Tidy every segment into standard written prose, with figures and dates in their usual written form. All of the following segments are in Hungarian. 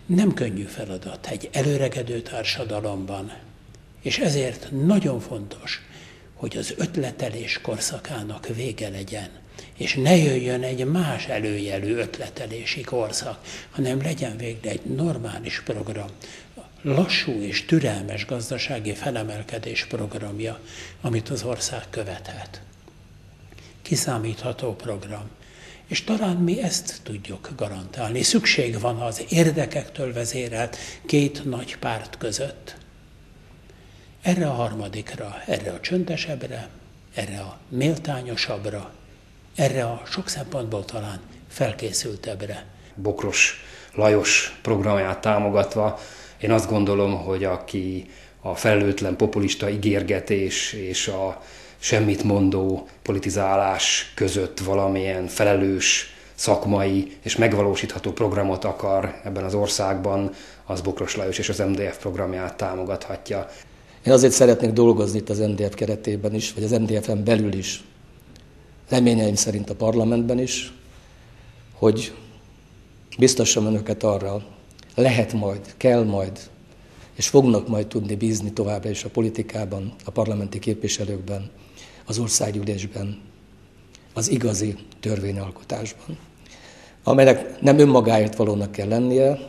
Nem könnyű feladat egy előregedő társadalomban, és ezért nagyon fontos, hogy az ötletelés korszakának vége legyen, és ne jöjjön egy más előjelű ötletelési korszak, hanem legyen végre egy normális program, lassú és türelmes gazdasági felemelkedés programja, amit az ország követhet. Kiszámítható program. És talán mi ezt tudjuk garantálni. Szükség van az érdekektől vezérelt két nagy párt között. Erre a harmadikra, erre a csöndesebbre, erre a méltányosabbra, erre a sok szempontból talán felkészültebbre. Bokros Lajos programját támogatva én azt gondolom, hogy aki a felelőtlen populista ígérgetés és a semmit mondó politizálás között valamilyen felelős, szakmai és megvalósítható programot akar ebben az országban, az Bokros Lajos és az MDF programját támogathatja. Én azért szeretnék dolgozni itt az MDF keretében is, vagy az MDF-en belül is, reményeim szerint a parlamentben is, hogy biztosan önöket arra lehet majd, kell majd, és fognak majd tudni bízni továbbra is a politikában, a parlamenti képviselőkben, az országgyűlésben, az igazi törvényalkotásban, amelynek nem önmagáért valónak kell lennie,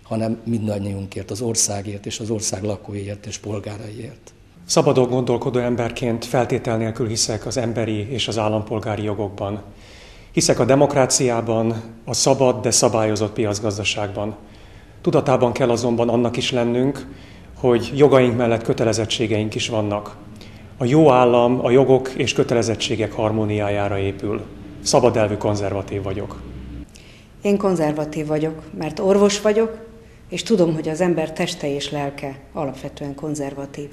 hanem mindannyiunkért, az országért és az ország lakóiért és polgáraiért. Szabadon gondolkodó emberként feltétel nélkül hiszek az emberi és az állampolgári jogokban. Hiszek a demokráciában, a szabad, de szabályozott piacgazdaságban. Tudatában kell azonban annak is lennünk, hogy jogaink mellett kötelezettségeink is vannak. A jó állam a jogok és kötelezettségek harmóniájára épül. Szabadelvű konzervatív vagyok. Én konzervatív vagyok, mert orvos vagyok, és tudom, hogy az ember teste és lelke alapvetően konzervatív.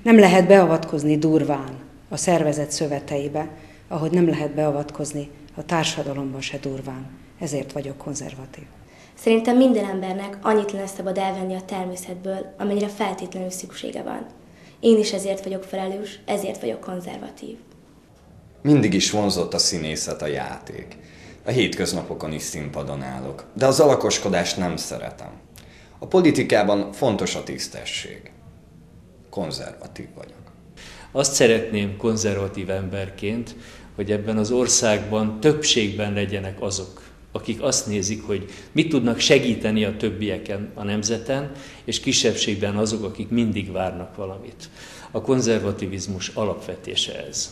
Nem lehet beavatkozni durván a szervezet szöveteibe, ahogy nem lehet beavatkozni a társadalomba se durván. Ezért vagyok konzervatív. Szerintem minden embernek annyit lenne szabad elvenni a természetből, amennyire feltétlenül szüksége van. Én is ezért vagyok felelős, ezért vagyok konzervatív. Mindig is vonzott a színészet, a játék. A hétköznapokon is színpadon állok, de az alakoskodást nem szeretem. A politikában fontos a tisztesség. Konzervatív vagyok. Azt szeretném konzervatív emberként, hogy ebben az országban többségben legyenek azok, akik azt nézik, hogy mit tudnak segíteni a többieken, a nemzeten, és kisebbségben azok, akik mindig várnak valamit. A konzervativizmus alapvetése ez.